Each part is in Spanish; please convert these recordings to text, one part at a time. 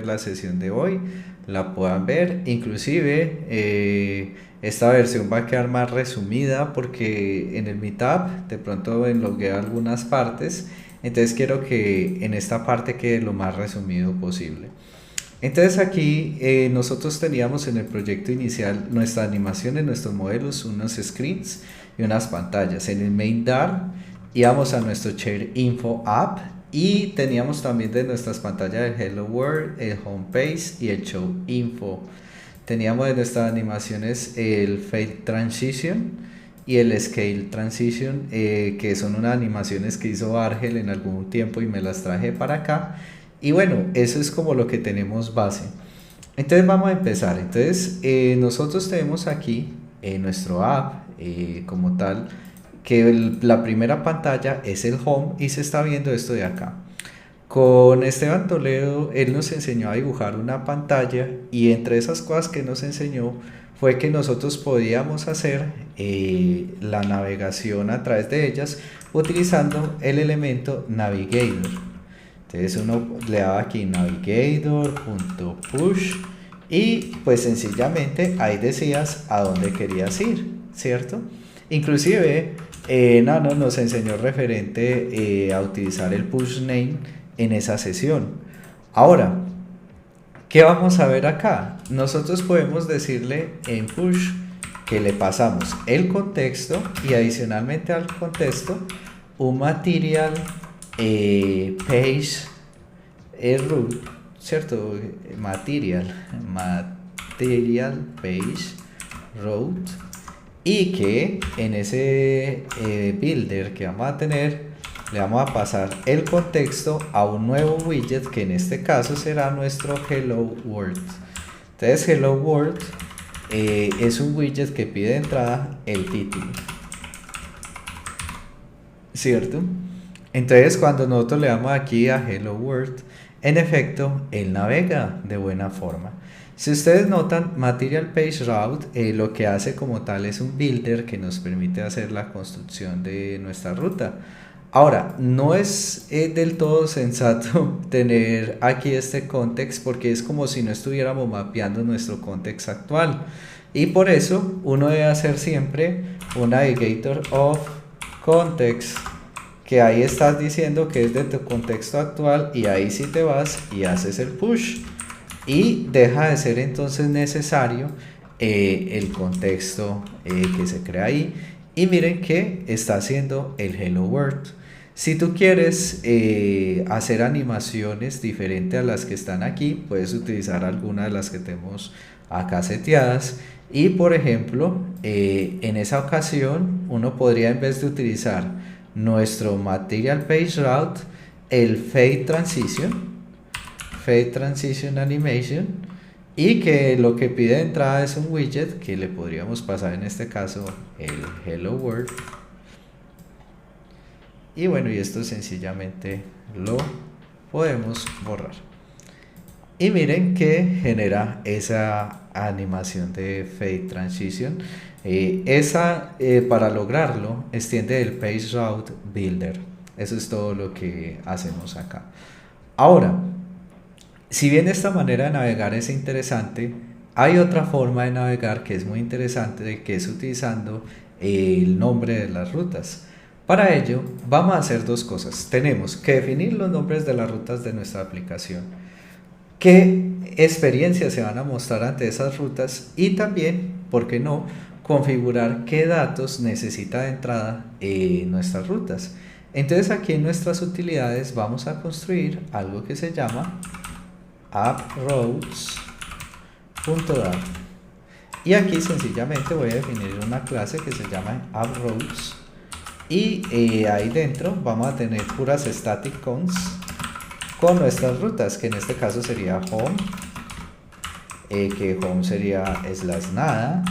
la sesión de hoy, la puedan ver. Inclusive esta versión va a quedar más resumida porque en el Meetup de pronto enlogué algunas partes, entonces quiero que en esta parte quede lo más resumido posible. Entonces aquí nosotros teníamos en el proyecto inicial nuestra animación en nuestros modelos, unos screens y unas pantallas. En el main DAR íbamos a nuestro Share Info App y teníamos también de nuestras pantallas el Hello World, el Home Page y el Show Info. Teníamos de nuestras animaciones el Fade Transition y el Scale Transition, que son unas animaciones que hizo Argel en algún tiempo y me las traje para acá. Y bueno, eso es como lo que tenemos base. Entonces vamos a empezar. Entonces nosotros tenemos aquí en nuestro app como tal que la primera pantalla es el home y se está viendo esto de acá. Con Esteban Toledo, él nos enseñó a dibujar una pantalla y entre esas cosas que nos enseñó fue que nosotros podíamos hacer la navegación a través de ellas utilizando el elemento Navigator. Entonces uno le daba aquí navigator.push y pues sencillamente ahí decías a dónde querías ir, ¿cierto? Inclusive Nano nos enseñó referente a utilizar el push name en esa sesión. Ahora, ¿qué vamos a ver acá? Nosotros podemos decirle en push que le pasamos el contexto y adicionalmente al contexto un material page root, ¿cierto? Material page root y que en ese builder que vamos a tener le vamos a pasar el contexto a un nuevo widget que en este caso será nuestro Hello World. Entonces Hello World es un widget que pide de entrada el título, ¿cierto? Entonces cuando nosotros le damos aquí a Hello World, en efecto él navega de buena forma. Si ustedes notan, Material Page Route lo que hace como tal es un builder que nos permite hacer la construcción de nuestra ruta. Ahora, no es del todo sensato tener aquí este context porque es como si no estuviéramos mapeando nuestro context actual. Y por eso uno debe hacer siempre un Navigator of Context, que ahí estás diciendo que es de tu contexto actual y ahí sí te vas y haces el push y deja de ser entonces necesario el contexto que se crea ahí y miren que está haciendo el Hello World. Si tú quieres hacer animaciones diferentes a las que están aquí, puedes utilizar alguna de las que tenemos acá seteadas y por ejemplo en esa ocasión uno podría, en vez de utilizar nuestro Material Page Route, el Fade Transition Animation, y que lo que pide de entrada es un widget que le podríamos pasar en este caso el Hello World. Y bueno, y esto sencillamente lo podemos borrar. Y miren que genera esa animación de Fade Transition. Para lograrlo, extiende el Page Route Builder. Eso es todo lo que hacemos acá. Ahora, si bien esta manera de navegar es interesante, hay otra forma de navegar que es muy interesante, que es utilizando el nombre de las rutas. Para ello, vamos a hacer dos cosas. Tenemos que definir los nombres de las rutas de nuestra aplicación, qué experiencias se van a mostrar ante esas rutas y también, ¿por qué no?, configurar qué datos necesita de entrada nuestras rutas. Entonces aquí en nuestras utilidades vamos a construir algo que se llama AppRoutes.dart y aquí sencillamente voy a definir una clase que se llama AppRoutes y ahí dentro vamos a tener puras static cons con nuestras rutas, que en este caso sería home, que home sería / nada.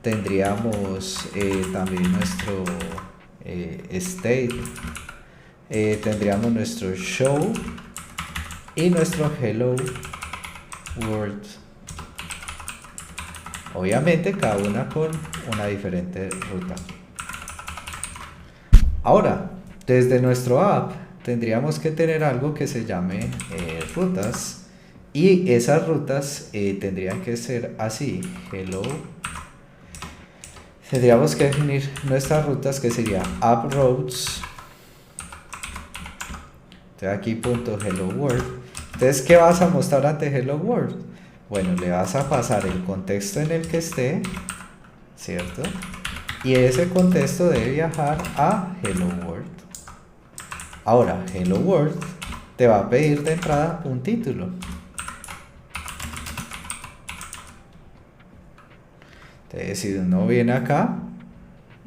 Tendríamos también nuestro state, tendríamos nuestro show y nuestro hello world, obviamente cada una con una diferente ruta. Ahora, desde nuestro app tendríamos que tener algo que se llame rutas Y esas rutas tendrían que ser así, hello. Tendríamos que definir nuestras rutas, que sería app routes. Entonces aquí punto hello world. Entonces, ¿qué vas a mostrar ante hello world? Bueno, le vas a pasar el contexto en el que esté, ¿cierto? Y ese contexto debe viajar a hello world. Ahora, hello world te va a pedir de entrada un título. Entonces, si uno viene acá,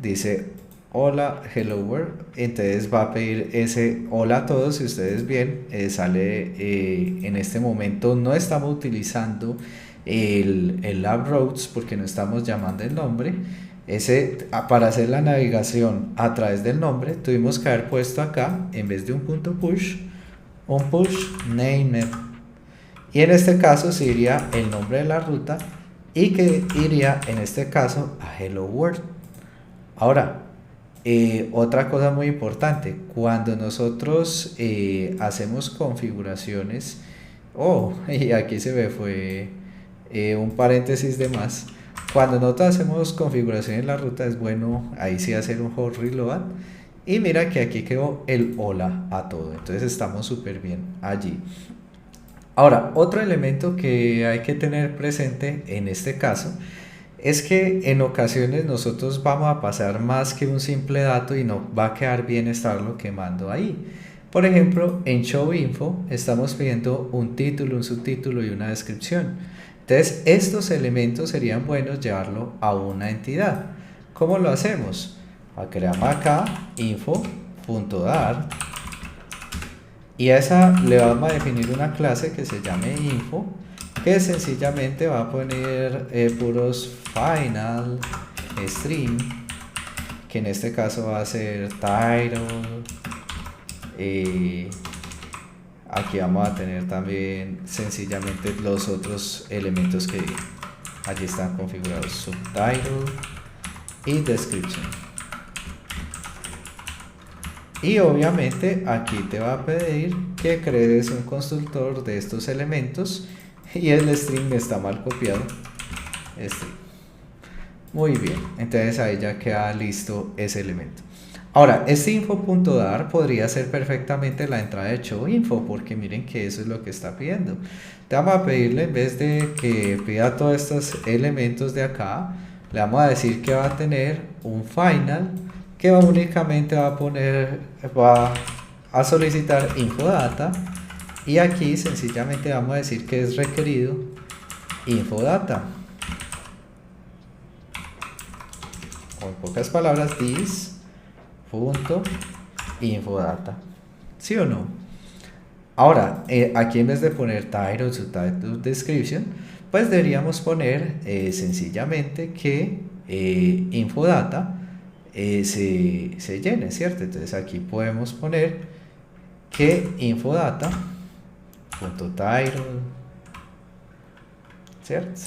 dice hola, hello world, entonces va a pedir ese hola a todos. Si ustedes ven, sale en este momento no estamos utilizando el app routes porque no estamos llamando el nombre. Para hacer la navegación a través del nombre, tuvimos que haber puesto acá, en vez de un punto push, un push named. Y en este caso se iría el nombre de la ruta y que iría en este caso a hello world. Ahora, otra cosa muy importante, cuando nosotros hacemos configuraciones, y aquí se me fue un paréntesis de más. Cuando nosotros hacemos configuración en la ruta, es bueno ahí sí hacer un hot reload. Y mira que aquí quedó el hola a todo, entonces estamos súper bien allí. Ahora, otro elemento que hay que tener presente en este caso es que en ocasiones nosotros vamos a pasar más que un simple dato y no va a quedar bien estarlo quemando ahí. Por ejemplo, en show info estamos pidiendo un título, un subtítulo y una descripción. Entonces, estos elementos serían buenos llevarlo a una entidad. ¿Cómo lo hacemos? Creamos acá info.dar y a esa le vamos a definir una clase que se llame info, que sencillamente va a poner puros final string, que en este caso va a ser title. Aquí vamos a tener también sencillamente los otros elementos que allí están configurados, subtitle y description. Y obviamente aquí te va a pedir que crees un constructor de estos elementos y el string está mal copiado. Muy bien, entonces ahí ya queda listo ese elemento. Ahora, este info.dar podría ser perfectamente la entrada de show info, porque miren que eso es lo que está pidiendo. Te vamos a pedirle, en vez de que pida todos estos elementos de acá, le vamos a decir que va a tener un final que únicamente va a solicitar infodata, y aquí sencillamente vamos a decir que es requerido infodata. O en pocas palabras, this.infodata. ¿Sí o no? Ahora, aquí en vez de poner title, subtitle, description, pues deberíamos poner sencillamente que infodata se llene, ¿cierto? Entonces aquí podemos poner que infodata.title, ¿cierto?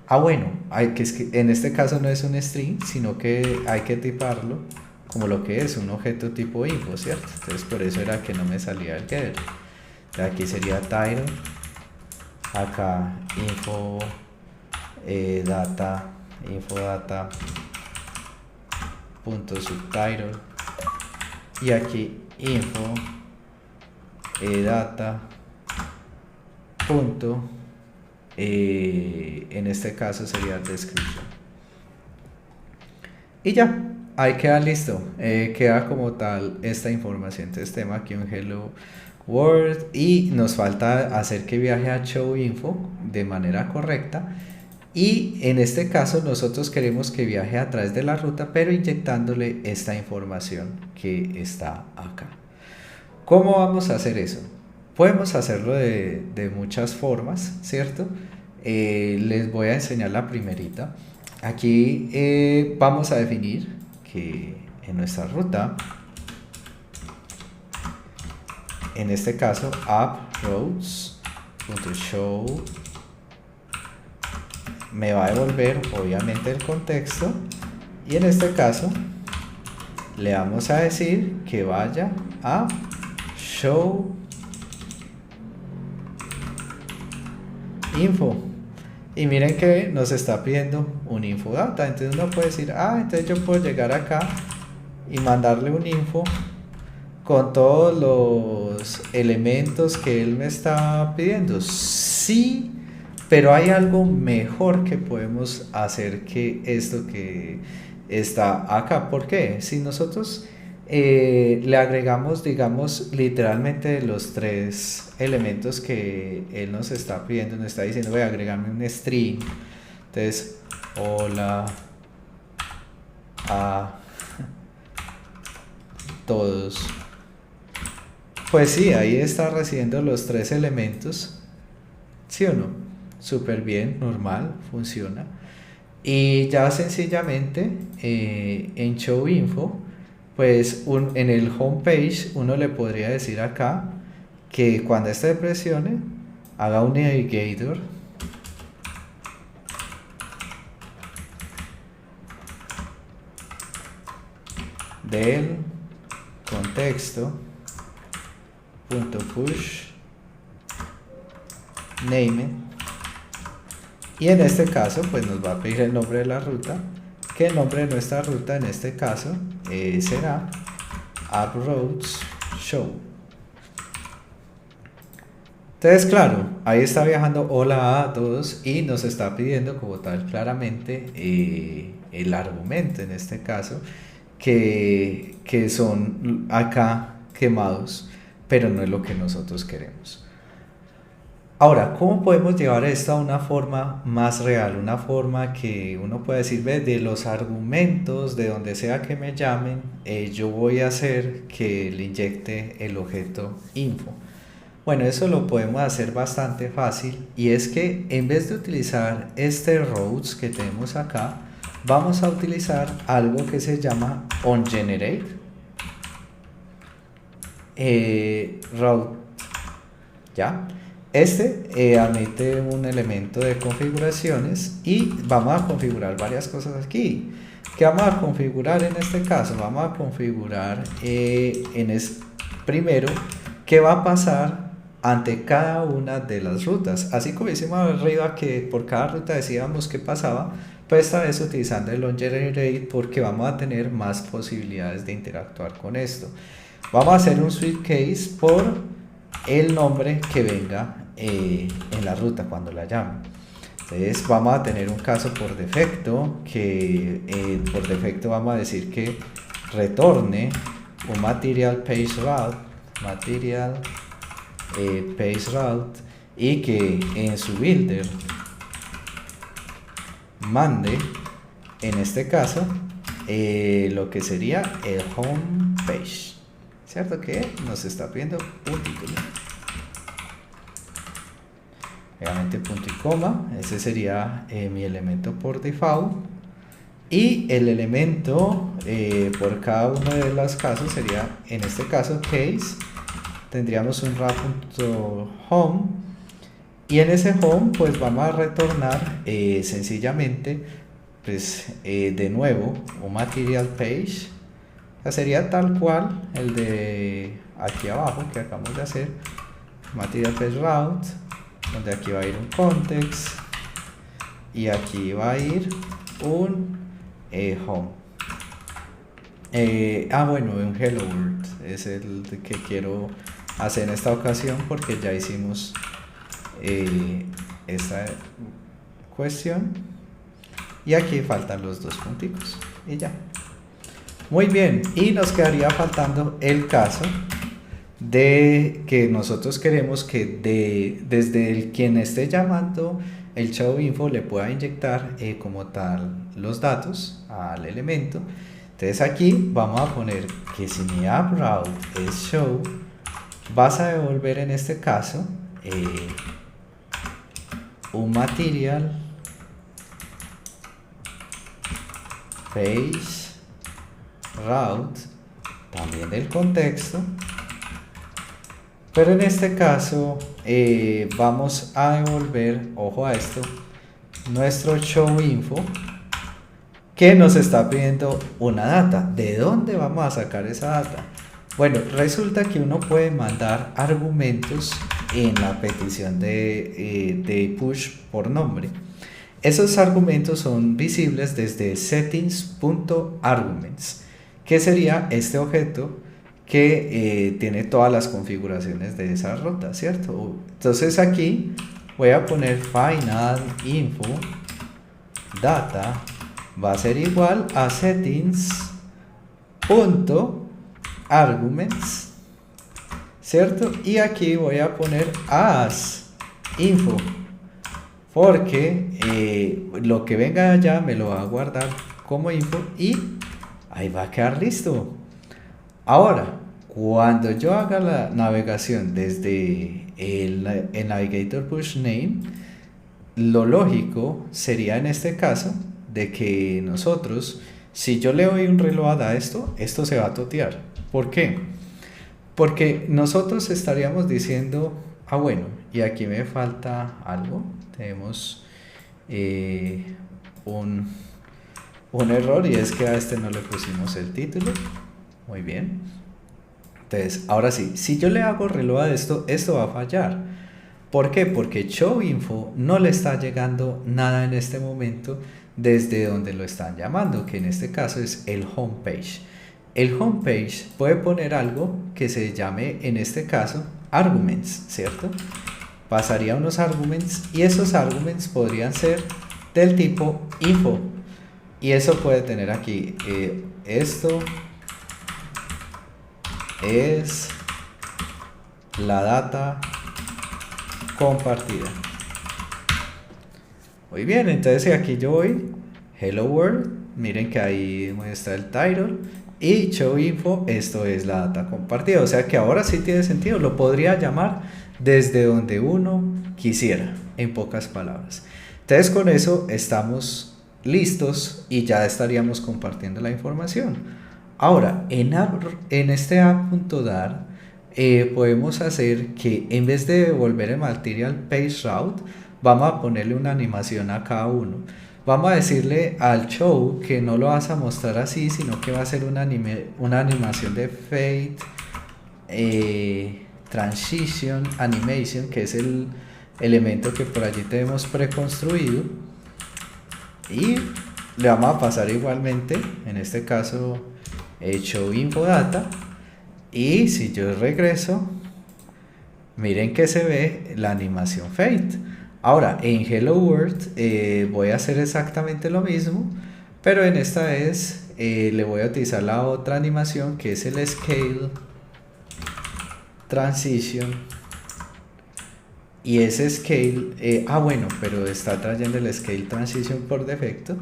Bueno, es que en este caso no es un string, sino que hay que tiparlo como lo que es un objeto tipo info, ¿cierto? Entonces por eso era que no me salía el getter. Aquí sería title, acá infodata punto subtitle, y aquí data punto en este caso sería description. Y ya, ahí queda listo, queda como tal esta información. Entonces tenemos aquí un hello world y nos falta hacer que viaje a show info de manera correcta, y en este caso nosotros queremos que viaje a través de la ruta pero inyectándole esta información que está acá. ¿Cómo vamos a hacer eso? Podemos hacerlo de muchas formas, ¿cierto? Les voy a enseñar la primerita. Aquí vamos a definir que en nuestra ruta, en este caso app routes.show, me va a devolver obviamente el contexto, y en este caso le vamos a decir que vaya a show info. Y miren que nos está pidiendo un info data. Entonces uno puede decir, entonces yo puedo llegar acá y mandarle un info con todos los elementos que él me está pidiendo. Sí, pero hay algo mejor que podemos hacer que esto que está acá. ¿Por qué? Si nosotros le agregamos, digamos, literalmente los tres elementos que él nos está pidiendo, nos está diciendo, voy a agregarme un string. Entonces, hola a todos. Pues sí, ahí está recibiendo los tres elementos. ¿Sí o no? Súper bien, normal, funciona. Y ya sencillamente en show info, pues en el homepage uno le podría decir acá que cuando este presione haga un navigator del contexto punto push name, y en este caso pues nos va a pedir el nombre de la ruta, que el nombre de nuestra ruta en este caso será AppRoutes Show. Entonces claro, ahí está viajando hola a todos y nos está pidiendo como tal claramente el argumento en este caso que son acá quemados, pero no es lo que nosotros queremos. Ahora, ¿cómo podemos llevar esto a una forma más real? Una forma que uno pueda decir, ve, de los argumentos, de donde sea que me llamen, yo voy a hacer que le inyecte el objeto info. Bueno, eso lo podemos hacer bastante fácil, y es que en vez de utilizar este routes que tenemos acá, vamos a utilizar algo que se llama onGenerate route. ¿Ya? Este admite un elemento de configuraciones y vamos a configurar varias cosas aquí. ¿Qué vamos a configurar en este caso? Vamos a configurar primero qué va a pasar ante cada una de las rutas. Así como hicimos arriba que por cada ruta decíamos qué pasaba, pues esta vez utilizando el onGenerate porque vamos a tener más posibilidades de interactuar con esto. Vamos a hacer un switch case por el nombre que venga en la ruta cuando la llame. Entonces vamos a tener un caso por defecto que por defecto vamos a decir que retorne un material page route y que en su builder mande en este caso lo que sería el home page, ¿cierto? Que nos está pidiendo un título, obviamente punto y coma. Ese sería mi elemento por default, y el elemento por cada uno de los casos sería, en este caso case, tendríamos un wrap.home, y en ese home pues vamos a retornar sencillamente pues de nuevo un material page. O sea, sería tal cual el de aquí abajo que acabamos de hacer, material page route, donde aquí va a ir un context y aquí va a ir un home. Bueno, un hello world es el que quiero hacer en esta ocasión porque ya hicimos esta cuestión, y aquí faltan los dos punticos y ya. Muy bien, y nos quedaría faltando el caso de que nosotros queremos que desde el quien esté llamando el show info le pueda inyectar como tal los datos al elemento. Entonces aquí vamos a poner que si mi app route es show, vas a devolver en este caso un material page route también del contexto, pero en este caso vamos a devolver, ojo a esto, nuestro show info que nos está pidiendo una data. ¿De dónde vamos a sacar esa data? Bueno, resulta que uno puede mandar argumentos en la petición de push por nombre. Esos argumentos son visibles desde settings.arguments, que sería este objeto que tiene todas las configuraciones de esa ruta, ¿cierto? Entonces aquí voy a poner final info data va a ser igual a settings.arguments, ¿cierto? Y aquí voy a poner as info, porque lo que venga allá me lo va a guardar como info y ahí va a quedar listo. Ahora, cuando yo haga la navegación desde el Navigator Push Name, lo lógico sería en este caso de que nosotros, si yo le doy un reload a esto se va a totear. ¿Por qué? Porque nosotros estaríamos diciendo, bueno, y aquí me falta algo, tenemos un error, y es que a este no le pusimos el título. Muy bien. Entonces, ahora sí, si yo le hago reload a esto va a fallar. ¿Por qué? Porque showInfo no le está llegando nada en este momento desde donde lo están llamando, que en este caso es el homepage. El homepage puede poner algo que se llame, en este caso, arguments, ¿cierto? Pasaría unos arguments y esos arguments podrían ser del tipo info. Y eso puede tener aquí, esto es la data compartida. Muy bien, entonces aquí yo voy hello world, miren que ahí muestra el title, y show info, esto es la data compartida. O sea que ahora sí tiene sentido, lo podría llamar desde donde uno quisiera, en pocas palabras. Entonces con eso estamos listos y ya estaríamos compartiendo la información. Ahora, en este app.dar podemos hacer que en vez de devolver el material page route, vamos a ponerle una animación a cada uno. Vamos a decirle al show que no lo vas a mostrar así, sino que va a ser una animación de fade transition animation, que es el elemento que por allí tenemos preconstruido, y le vamos a pasar igualmente, en este caso, show info data. Y si yo regreso, miren que se ve la animación fade. Ahora en Hello World voy a hacer exactamente lo mismo, pero en esta vez le voy a utilizar la otra animación, que es el Scale Transition. Y ese Scale, bueno, pero está trayendo el Scale Transition por defecto.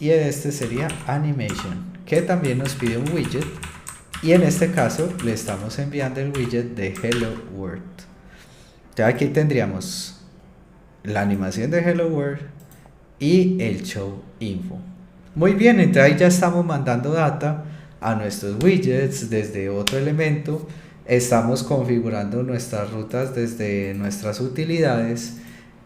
Y este sería Animation, que también nos pide un widget. Y en este caso le estamos enviando el widget de Hello World. Ya aquí tendríamos la animación de Hello World y el show info. Muy bien, entonces ahí ya estamos mandando data a nuestros widgets desde otro elemento. Estamos configurando nuestras rutas desde nuestras utilidades.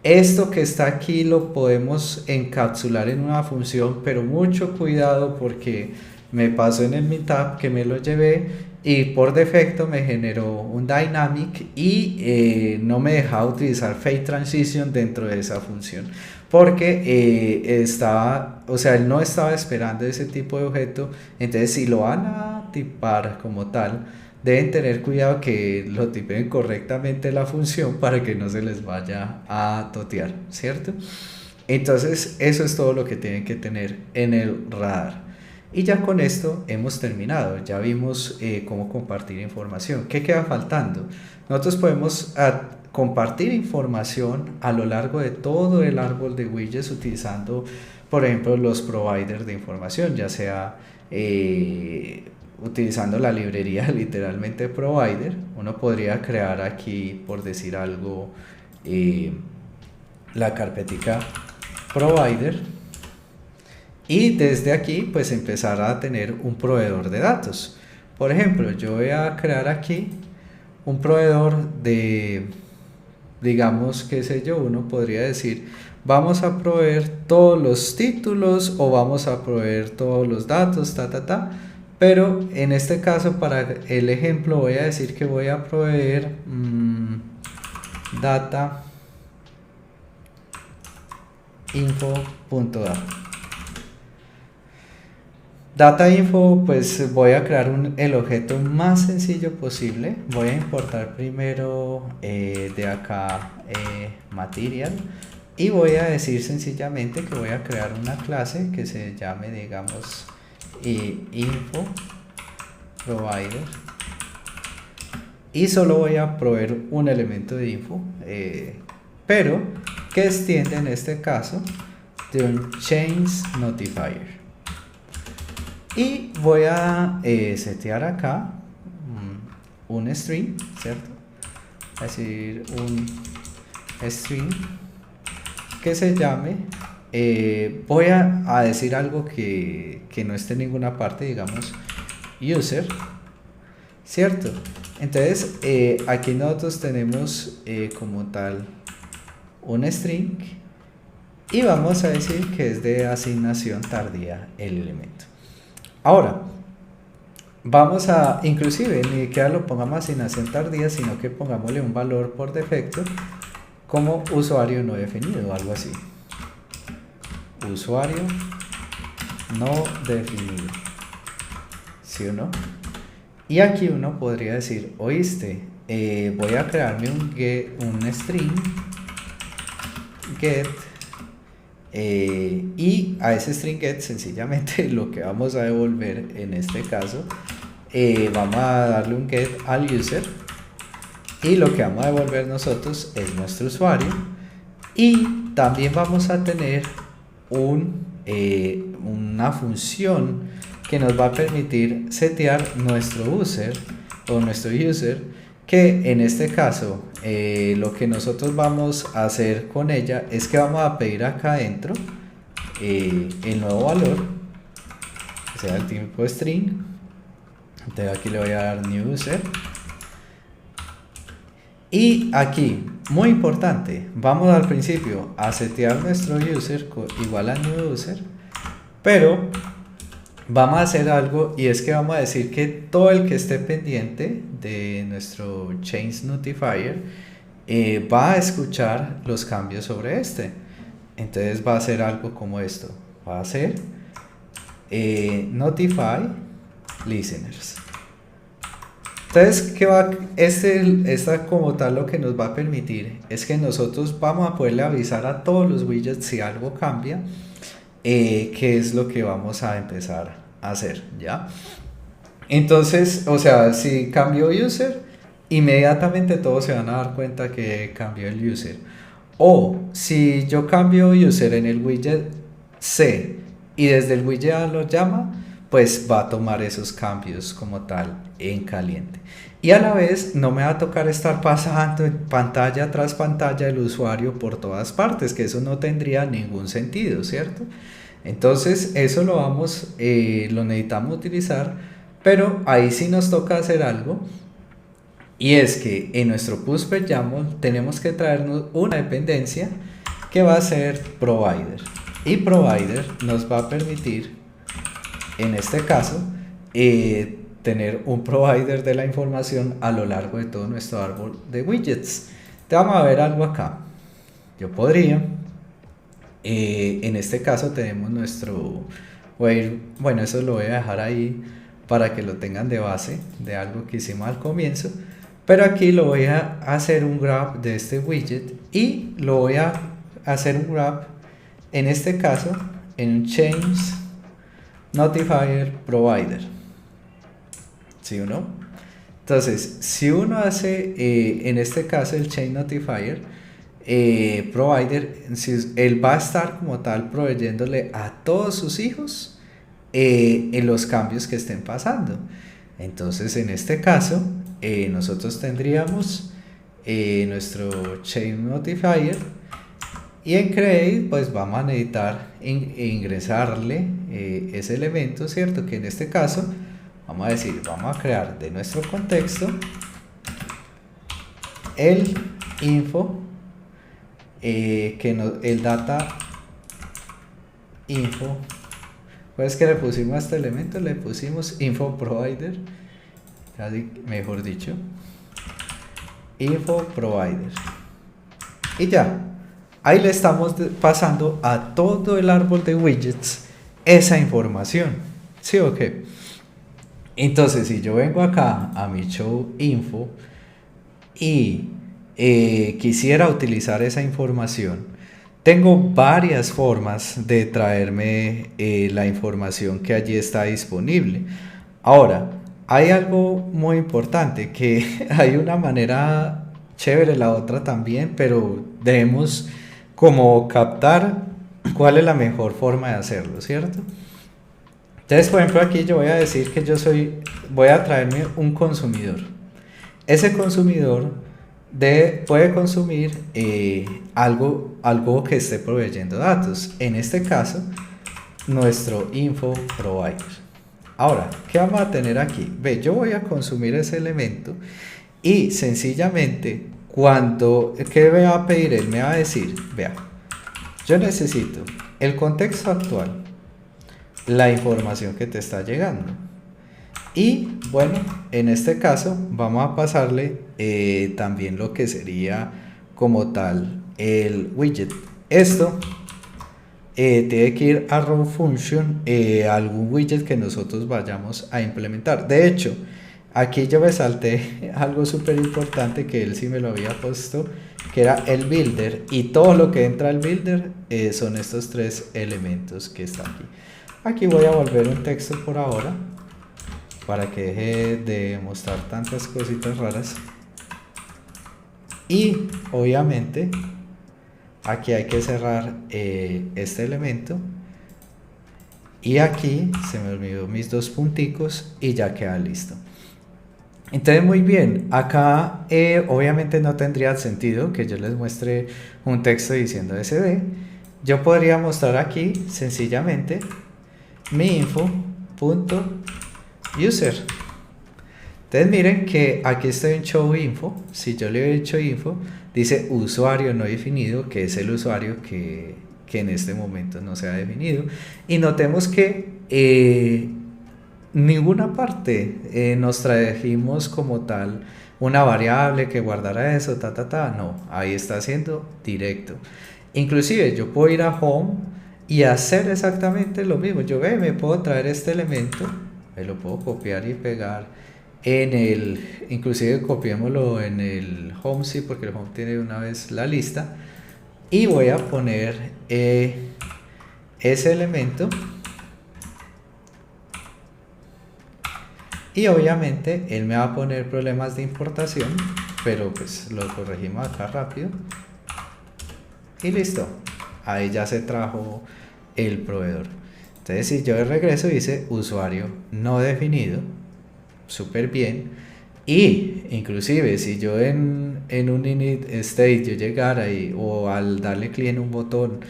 Esto que está aquí lo podemos encapsular en una función, pero mucho cuidado, porque me pasó en el meetup que me lo llevé y por defecto me generó un dynamic y no me dejaba utilizar fade transition dentro de esa función, porque él no estaba esperando ese tipo de objeto. Entonces, si lo van a tipar como tal, deben tener cuidado que lo tipen correctamente la función para que no se les vaya a totear, ¿cierto? Entonces, eso es todo lo que tienen que tener en el radar. Y ya con esto hemos terminado. Ya vimos cómo compartir información. ¿Qué queda faltando? Nosotros podemos compartir información a lo largo de todo el árbol de widgets utilizando, por ejemplo, los providers de información, ya sea utilizando la librería literalmente provider. Uno podría crear aquí, por decir algo, la carpetica provider, y desde aquí pues empezar a tener un proveedor de datos. Por ejemplo, yo voy a crear aquí un proveedor de, digamos, qué sé yo, uno podría decir, vamos a proveer todos los títulos o vamos a proveer todos los datos, pero en este caso, para el ejemplo, voy a decir que voy a proveer data info.data. Data info, pues voy a crear el objeto más sencillo posible. Voy a importar primero de acá material y voy a decir sencillamente que voy a crear una clase que se llame, digamos, info provider, y solo voy a proveer un elemento de info, pero que extiende en este caso de un change notifier. Y voy a setear acá un string, ¿cierto? Es decir, un string que se llame, voy a decir algo que no esté en ninguna parte, digamos, user, ¿cierto? Entonces, aquí nosotros tenemos como tal un string y vamos a decir que es de asignación tardía el elemento. Ahora, vamos a, inclusive, ni siquiera lo pongamos asignación tardía, sino que pongámosle un valor por defecto como usuario no definido o algo así. Usuario no definido. ¿Sí o no? Y aquí uno podría decir, oíste, voy a crearme un string get. Y a ese string get sencillamente lo que vamos a devolver en este caso, vamos a darle un get al user y lo que vamos a devolver nosotros es nuestro usuario, y también vamos a tener una función que nos va a permitir setear nuestro user o nuestro user, que en este caso lo que nosotros vamos a hacer con ella es que vamos a pedir acá adentro el nuevo valor, que sea el tipo string. Entonces aquí le voy a dar new user, y aquí, muy importante, vamos al principio a setear nuestro user igual a new user, pero vamos a hacer algo, y es que vamos a decir que todo el que esté pendiente de nuestro change notifier va a escuchar los cambios sobre este. Entonces va a hacer algo como esto, va a hacer notify listeners. Entonces, ¿qué va? Esta como tal lo que nos va a permitir es que nosotros vamos a poderle avisar a todos los widgets si algo cambia, qué es lo que vamos a empezar a hacer, ¿ya? Entonces, o sea, si cambió user, inmediatamente todos se van a dar cuenta que cambió el user. O si yo cambio user en el widget C y desde el widget A lo llama, pues va a tomar esos cambios como tal en caliente. Y a la vez no me va a tocar estar pasando pantalla tras pantalla el usuario por todas partes, que eso no tendría ningún sentido, ¿cierto? Entonces eso lo necesitamos utilizar, pero ahí sí nos toca hacer algo, y es que en nuestro push/YAML tenemos que traernos una dependencia que va a ser provider, y provider nos va a permitir en este caso tener un provider de la información a lo largo de todo nuestro árbol de widgets. Te vamos a ver algo acá. Yo podría, en este caso tenemos nuestro, bueno, eso lo voy a dejar ahí para que lo tengan de base de algo que hicimos al comienzo, pero aquí lo voy a hacer un grab de este widget, y lo voy a hacer un grab en este caso en un change notifier provider, ¿sí o no? Entonces, si uno hace en este caso el change notifier provider, él va a estar como tal proveyéndole a todos sus hijos en los cambios que estén pasando. Entonces, en este caso, nosotros tendríamos nuestro change notifier, y en create pues vamos a necesitar ingresarle ese elemento, ¿cierto? Que en este caso vamos a decir, vamos a crear de nuestro contexto el info, el data info, pues que le pusimos a este elemento, le pusimos info provider, mejor dicho, info provider. y ya. Ahí le estamos pasando a todo el árbol de widgets esa información. ¿Sí o qué? Entonces, si yo vengo acá a mi show info y quisiera utilizar esa información, tengo varias formas de traerme la información que allí está disponible. Ahora, hay algo muy importante, que hay una manera chévere, la otra también, pero debemos como captar cuál es la mejor forma de hacerlo, ¿cierto? Entonces, por ejemplo, aquí yo voy a decir que voy a traerme un consumidor. Ese consumidor puede consumir algo que esté proveyendo datos. En este caso, nuestro info provider. Ahora, ¿qué vamos a tener aquí? Ve, yo voy a consumir ese elemento y sencillamente ¿qué me va a pedir? Él me va a decir, vea, yo necesito el contexto actual, la información que te está llegando. Y bueno, en este caso vamos a pasarle también lo que sería como tal el widget. Esto tiene que ir a raw function, algún widget que nosotros vayamos a implementar. De hecho, aquí yo me salté algo súper importante que él sí me lo había puesto, que era el builder, y todo lo que entra al builder son estos tres elementos que están aquí. Aquí voy a volver un texto por ahora para que deje de mostrar tantas cositas raras. Y obviamente aquí hay que cerrar este elemento, y aquí se me olvidó mis dos punticos y ya queda listo. Entonces, muy bien, acá obviamente no tendría sentido que yo les muestre un texto diciendo SD. Yo podría mostrar aquí sencillamente mi info.user. Entonces miren que aquí estoy en show info. Si yo le he hecho info, dice usuario no definido, que es el usuario que en este momento no se ha definido. Y notemos que ninguna parte nos trajimos como tal una variable que guardara eso, no, ahí está haciendo directo. Inclusive yo puedo ir a home y hacer exactamente lo mismo. Yo me puedo traer este elemento, me lo puedo copiar y pegar inclusive copiémoslo en el home, sí, porque el home tiene una vez la lista, y voy a poner ese elemento, y obviamente él me va a poner problemas de importación, pero pues lo corregimos acá rápido y listo. Ahí ya se trajo el proveedor. Entonces, si yo de regreso dice usuario no definido, súper bien. Y inclusive si yo en un init state yo llegara o al darle clic en un botón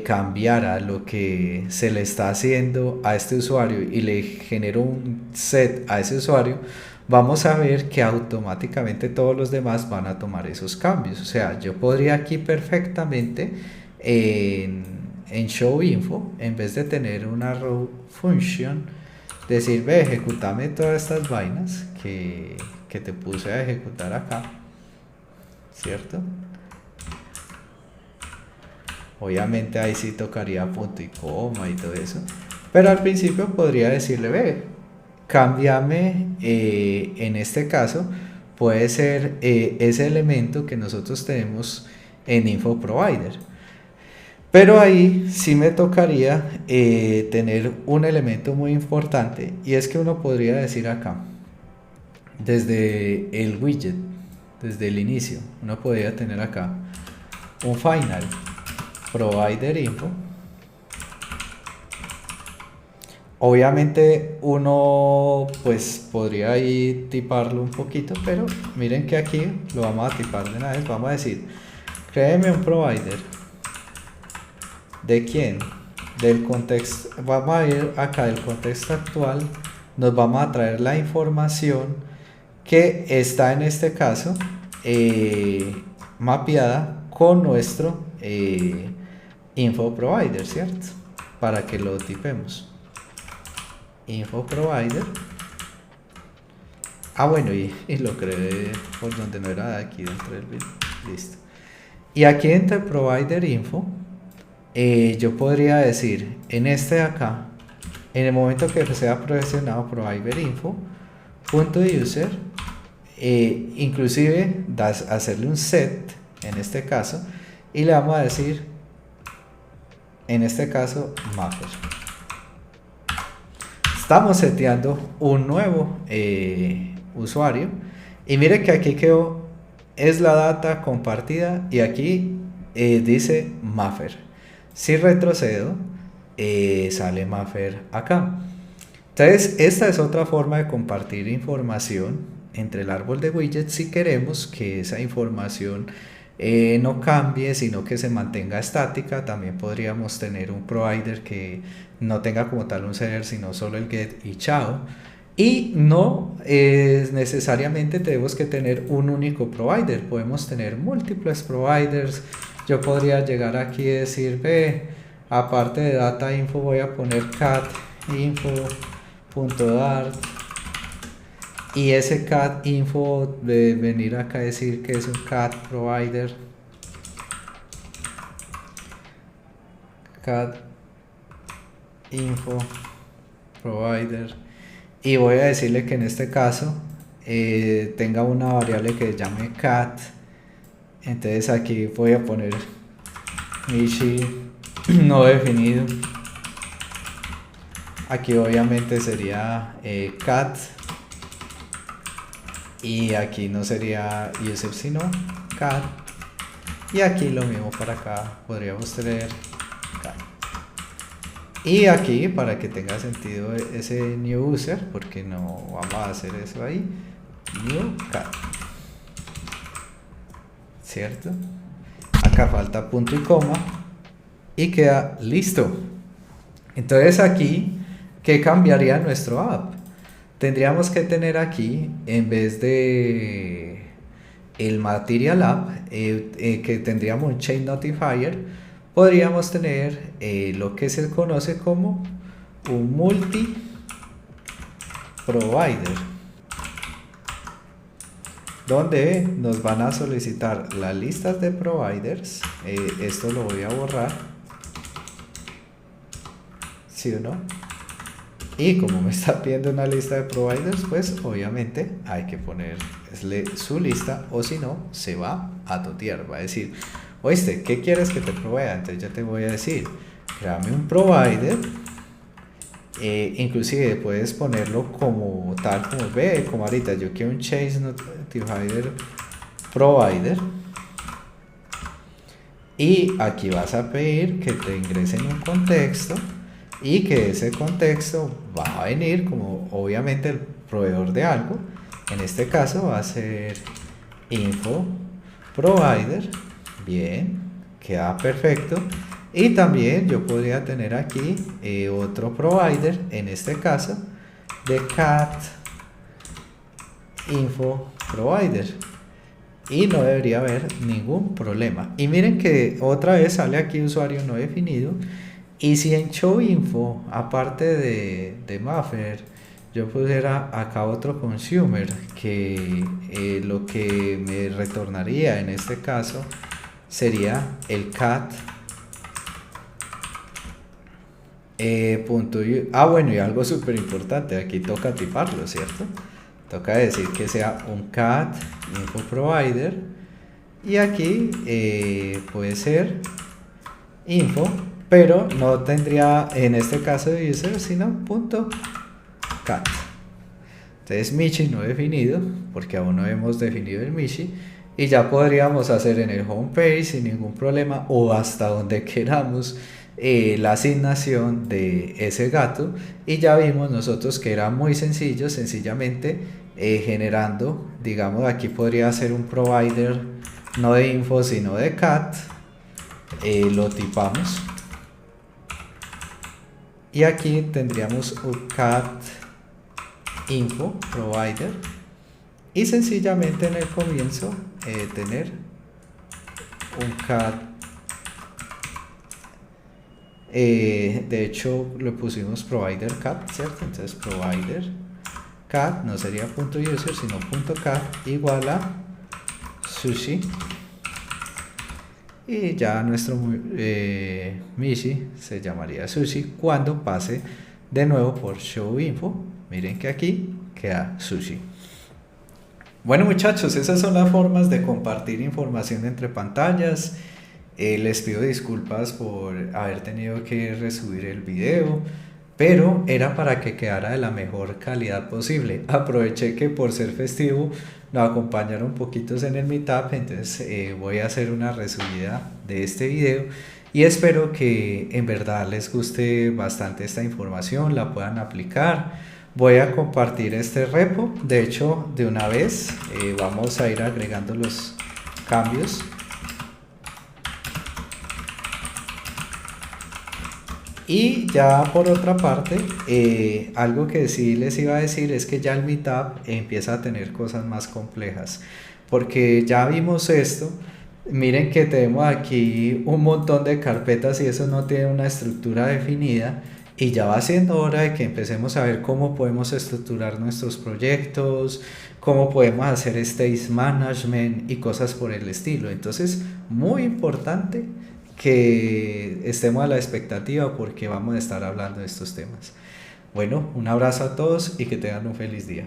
cambiara lo que se le está haciendo a este usuario y le genero un set a ese usuario, vamos a ver que automáticamente todos los demás van a tomar esos cambios. O sea, yo podría aquí perfectamente en show info, en vez de tener una raw function, decir, ve, ejecutame todas estas vainas que te puse a ejecutar acá, ¿cierto? Obviamente ahí sí tocaría punto y coma y todo eso, pero al principio podría decirle, ve, cámbiame, en este caso puede ser ese elemento que nosotros tenemos en info provider. Pero ahí sí me tocaría tener un elemento muy importante, y es que uno podría decir acá, desde el widget, desde el inicio, uno podría tener acá un final provider info. Obviamente uno pues podría ahí tiparlo un poquito, pero miren que aquí lo vamos a tipar de una vez. Vamos a decir, créeme un provider. ¿De quién? Del contexto. Vamos a ir acá del contexto actual, nos vamos a traer la información que está en este caso mapeada con nuestro info provider, ¿cierto? Para que lo tipemos. Info provider. Bueno, y lo creé por donde no era, de aquí dentro del build. Listo. Y aquí entre provider info, yo podría decir en este de acá, en el momento que sea presionado provider info, punto user, inclusive hacerle un set en este caso, y le vamos a decir en este caso Mapper. Estamos seteando un nuevo usuario, y mire que aquí quedó es la data compartida, y aquí dice Mapper. Si retrocedo, sale Mapper acá. Entonces, esta es otra forma de compartir información entre el árbol de widgets si queremos que esa información no cambie, sino que se mantenga estática. También podríamos tener un provider que no tenga como tal un setter, sino solo el get y chao. Y no necesariamente tenemos que tener un único provider, podemos tener múltiples providers. Yo podría llegar aquí y decir, ve, aparte de data info voy a poner cat info.dart, y ese cat info de venir acá a decir que es un cat provider, cat info provider, y voy a decirle que en este caso tenga una variable que se llame cat. Entonces aquí voy a poner Michi no definido. Aquí obviamente sería cat, y aquí no sería user sino cat, y aquí lo mismo para acá, podríamos tener cat. Y aquí, para que tenga sentido ese new user, porque no vamos a hacer eso ahí, new cat, ¿cierto? Acá falta punto y coma y queda listo. Entonces aquí, ¿qué cambiaría nuestro app? Tendríamos que tener aquí, en vez de el material app, que tendríamos un chain notifier, podríamos tener lo que se conoce como un multi provider, donde nos van a solicitar las listas de providers. Esto lo voy a borrar, ¿sí o no? Y como me está pidiendo una lista de providers, pues obviamente hay que ponerle su lista, o si no, se va a totear. Va a decir, oíste, ¿qué quieres que te provea? Entonces yo te voy a decir, créame un provider. Inclusive puedes ponerlo como tal, como ve, como ahorita yo quiero un Chase Notifier Provider, y aquí vas a pedir que te ingresen un contexto, y que ese contexto va a venir como obviamente el proveedor de algo. En este caso va a ser info provider. Bien, queda perfecto. Y también yo podría tener aquí otro provider, en este caso de cat info provider, y no debería haber ningún problema. Y miren que otra vez sale aquí usuario no definido. Y si en show info, aparte de Mapper, yo pusiera acá otro consumer, que lo que me retornaría en este caso sería el cat bueno, y algo súper importante, aquí toca tiparlo, ¿cierto? Toca decir que sea un cat info provider, y aquí puede ser info, pero no tendría en este caso de user sino punto cat. Entonces Michi no definido, porque aún no hemos definido el Michi, y ya podríamos hacer en el homepage sin ningún problema, o hasta donde queramos, la asignación de ese gato. Y ya vimos nosotros que era muy sencillo, sencillamente generando, digamos, aquí podría ser un provider no de info sino de cat, lo tipamos, y aquí tendríamos un cat info provider, y sencillamente en el comienzo tener un cat, de hecho le pusimos provider cat, ¿cierto? Entonces provider cat no sería punto user sino punto cat igual a sushi, y ya nuestro Mishi se llamaría Sushi cuando pase de nuevo por Show Info. Miren que aquí queda Sushi. Bueno muchachos, esas son las formas de compartir información entre pantallas. Les pido disculpas por haber tenido que resubir el video, pero era para que quedara de la mejor calidad posible. Aproveché que por ser festivo nos acompañaron poquitos en el meetup, entonces voy a hacer una resubida de este video y espero que en verdad les guste bastante esta información, la puedan aplicar. Voy a compartir este repo, de hecho de una vez vamos a ir agregando los cambios. Y ya por otra parte, algo que sí les iba a decir es que ya el Meetup empieza a tener cosas más complejas, porque ya vimos esto. Miren que tenemos aquí un montón de carpetas y eso no tiene una estructura definida, y ya va siendo hora de que empecemos a ver cómo podemos estructurar nuestros proyectos, cómo podemos hacer stage management y cosas por el estilo. Entonces, muy importante que estemos a la expectativa porque vamos a estar hablando de estos temas. Bueno, un abrazo a todos y que tengan un feliz día.